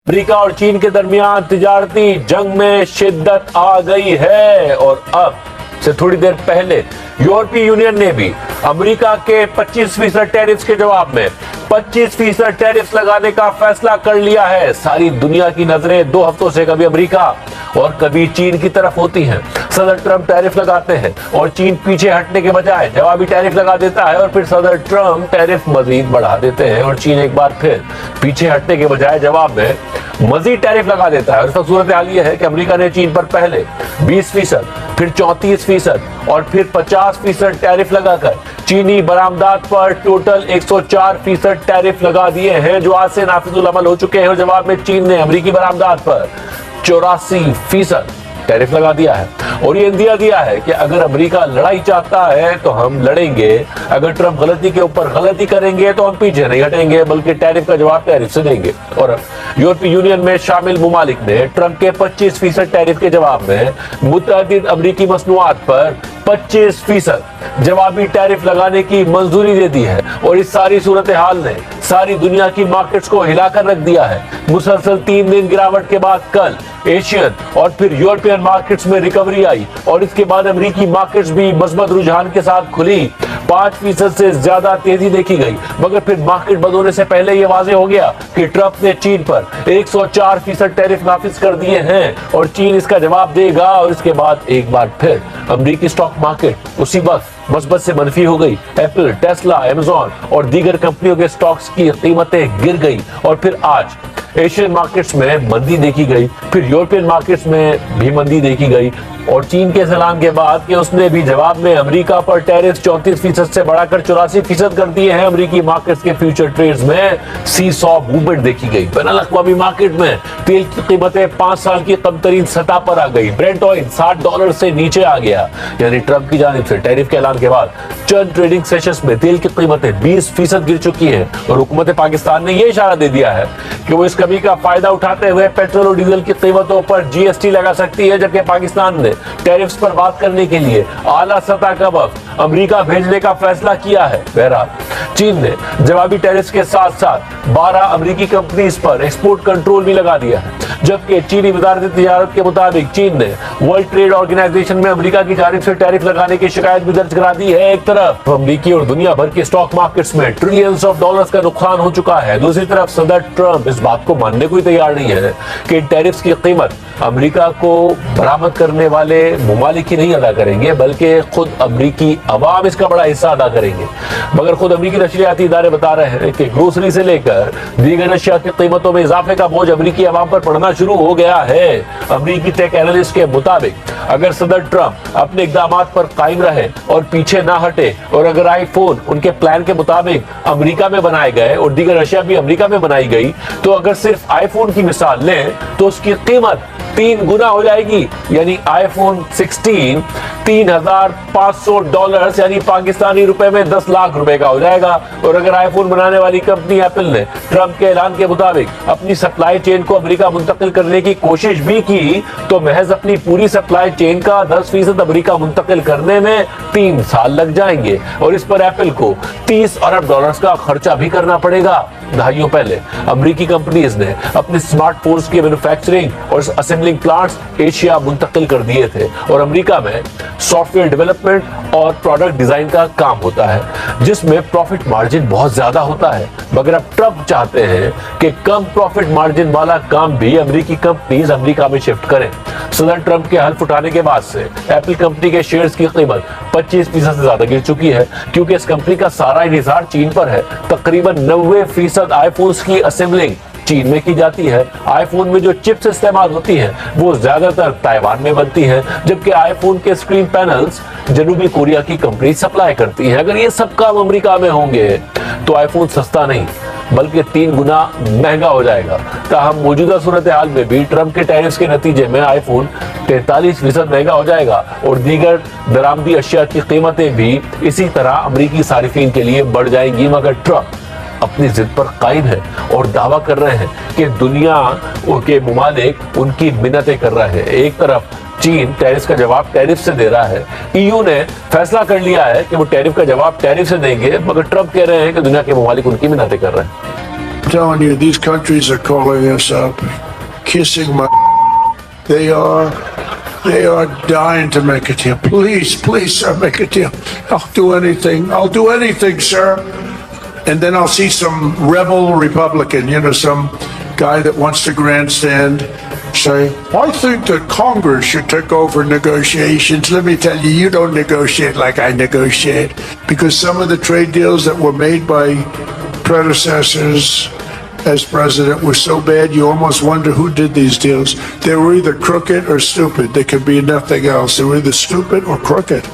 America और चीन के दरमियान तिजारती जंग में शिद्दत आ गई है और अब से थोड़ी देर पहले यूरोपीय यूनियन ने भी अमेरिका के 25% टैरिफ के जवाब में 25% टैरिफ लगाने का फैसला कर लिया है। सारी दुनिया की नजरें 2 हफ्तों से कभी अमेरिका और कभी चीन की तरफ होती हैं। सदर ट्रंप टैरिफ लगाते हैं और चीन पीछे हटने के बजाय जवाबी टैरिफ लगा देता है और फिर सदर ट्रंप टैरिफ मजीद बढ़ा देते हैं और चीन एक बार फिर पीछे हटने के बजाय जवाब में मजीद टैरिफ लगा देता है। और इसका सूरत हाल यह है कि अमेरिका ने चीन पर पहले 20%, फिर 34% और फिर 50% टैरिफ लगाकर चीनी बरामदात पर टोटल 104% टैरिफ लगा दिए हैं, जो आज से नाफिजुल अमल हो चुके हैं। और जवाब में चीन ने अमेरिकी बरामदात पर 84% टैरिफ लगा दिया है और ये इंदिया दिया है कि अगर अमेरिका लड़ाई चाहता है तो हम लड़ेंगे, अगर ट्रंप गलती के ऊपर गलती करेंगे तो हम पीछे नहीं हटेंगे बल्कि टैरिफ का जवाब टैरिफ से देंगे। और यूरोपीय यूनियन में शामिल मुमालिक ने ट्रंप के 25% टैरिफ के जवाब में मुतअद्दिद अमेरिकी मसनूआत पर 25% जवाबी टैरिफ लगाने की मंजूरी दे दी है। और इस सारी सूरत हाल ने सारी दुनिया की मार्केट्स को हिलाकर रख दिया है। मुसलसल 3 दिन गिरावट के बाद कल एशियन और फिर यूरोपियन मार्केट्स में रिकवरी आई और इसके बाद अमेरिकी मार्केट्स भी मजबूत रुझान के साथ खुली। 5% से ज्यादा तेजी देखी गई, मगर फिर मार्केट बंद होने से पहले यह वाज़ेह हो गया कि ट्रंप ने चीन पर 104% टैरिफ नाफिज कर दिए हैं और चीन इसका जवाब देगा। और इसके बाद एक बार फिर अमेरिकी स्टॉक मार्केट उसी वक्त मस्बत से मनफी हो गई। एप्पल, टेस्ला, अमेज़न और दीगर कंपनियों के स्टॉक्स की कीमतें गिर गई और फिर आज एशियन मार्केट्स में मंदी देखी गई, फिर यूरोपियन मार्केट्स में भी मंदी देखी गई। और चीन के ऐलान के बाद कि उसने भी जवाब में अमेरिका पर टैरिफ 34% से बढ़ाकर 84% कर दिए हैं, अमेरिकी मार्केट्स के फ्यूचर ट्रेड्स में सीसॉ मूवमेंट देखी गई। बैनुल अक़वामी मार्केट में तेल की कीमतें 5 साल की कम तरीन सतह पर आ गई। ब्रेंट ऑयल $60 से नीचे आ गया, यानी ट्रंप की जानिब से टैरिफ के ऐलान के बाद चंद ट्रेडिंग सेशंस में तेल की कीमतें 20% गिर चुकी है। और हुकूमत पाकिस्तान ने यह इशारा दे दिया है कि वो इस कमी का फायदा उठाते हुए पेट्रोल और डीजल की कीमतों पर जीएसटी लगा सकती है, जबकि पाकिस्तान ने टैरिफ्स पर बात करने के लिए आला सतह का वफ्द अमेरिका भेजने का फैसला किया है। बहरहाल चीन ने जवाबी टैरिफ्स के साथ साथ 12 अमेरिकी कंपनीज पर एक्सपोर्ट कंट्रोल भी लगा दिया है, जबकि चीनी वजारत तिजारत के मुताबिक चीन ने वर्ल्ड ट्रेड ऑर्गेनाइजेशन में अमेरिका की जानिब से टैरिफ लगाने की शिकायत भी दर्ज करा दी है। एक तरफ अमेरिकी और दुनिया भर के स्टॉक मार्केट्स में ट्रिलियंस ऑफ डॉलर्स का नुकसान हो चुका है, दूसरी तरफ सदर ट्रंप इस बात को मानने को ही तैयार नहीं है कि टैरिफ्स की कीमत अमेरिका को बरामद करने वाले मुमालिक ही नहीं अदा करेंगे बल्कि खुद अमेरिकी अवाम इसका बड़ा हिस्सा अदा करेंगे। मगर खुद अमेरिकी नशरियाती इदारे बता रहे हैं कि ग्रोसरी से लेकर दीगर अशिया की कीमतों में इजाफे का बोझ अमेरिकी अवाम पर पड़ना शुरू हो गया है। अमेरिकी टेक एनालिस्ट के मुताबिक अगर सदर ट्रंप अपने इक़दाम पर कायम रहे और पीछे ना हटे और अगर आईफोन उनके प्लान के मुताबिक अमेरिका में बनाए गए और दीगर अशिया भी अमेरिका में बनाई गई, तो अगर सिर्फ आईफोन की मिसाल लें तो उसकी कीमत 3 गुना हो जाएगी, यानी आईफोन 16 $3,500 यानी पाकिस्तानी रुपए में 10 लाख रुपए का हो जाएगा। और अगर आईफोन बनाने वाली कंपनी एप्पल ने ट्रंप के ऐलान के मुताबिक अपनी सप्लाई चेन को अमेरिका मुंतकिल करने की कोशिश भी की, तो महज अपनी पूरी सप्लाई चेन का 10% अमेरिका मुंतकिल करने में 3 साल लग जाएंगे और इस पर एप्पल को $30 अरब का खर्चा भी करना पड़ेगा। दहाइयों पहले अमेरिकी कंपनीज ने अपने स्मार्टफोन्स की मैन्युफैक्चरिंग और असेंबलिंग प्लांट्स एशिया मुंतकिल कर दिए थे और अमेरिका में सॉफ्टवेयर डेवलपमेंट और प्रोडक्ट डिजाइन का काम होता है, जिसमें प्रॉफिट मार्जिन बहुत ज्यादा होता है। मगर अब ट्रंप चाहते हैं कि कम प्रॉफिट मार्जिन वाला काम भी अमेरिकी कंपनीज अमेरिका में शिफ्ट करें। सदर ट्रंप के हल्फ उठाने के बाद से एप्पल कंपनी के शेयर्स की कीमत 25% से ज्यादा गिर चुकी है, क्योंकि इस कंपनी का सारा इन्हिसार चीन पर है। तकरीबन 90% आईफोन्स की असेंबलिंग चीन में की जाती है। आईफोन में जो चिप्स इस्तेमाल होती हैं वो ज्यादातर ताइवान में बनती हैं, जबकि आईफोन के स्क्रीन पैनल्स जनूबी कोरिया की कंपनी सप्लाई करती है। अगर ये सब काम अमेरिका में होंगे तो आईफोन सस्ता नहीं बल्कि 3 गुना महंगा हो जाएगा। ताहम मौजूदा सूरत हाल में भी ट्रंप के टैरिफ्स के नतीजे में आईफोन 43% महंगा हो जाएगा और दीगर दरामदी अशिया की कीमतें भी इसी तरह अमेरिकी सारिफीन के लिए बढ़ जाएंगी। मगर ट्रंप अपनी जिद पर कायम है और दावा कर रहे हैं कि दुनिया के मुमालिक उनकी मिन्नतें कर रहे हैं। एक तरफ चीन टैरिफ का जवाब टैरिफ से दे रहा है, ईयू ने फैसला कर लिया है कि वो टैरिफ का जवाब टैरिफ से देंगे, मगर ट्रंप कह रहे हैं कि दुनिया के मुमालिक उनकी मिन्नतें कर रहे हैं। telling you, these countries are calling us up, kissing my. They are dying to make a deal. Please, sir, make a deal. I'll do anything, sir. And then I'll see some rebel Republican, some guy that wants to grandstand, say, I think that Congress should take over negotiations. Let me tell you, you don't negotiate like I negotiate. Because some of the trade deals that were made by predecessors as president were so bad, you almost wonder who did these deals. They were either crooked or stupid. They could be nothing else. They were either stupid or crooked.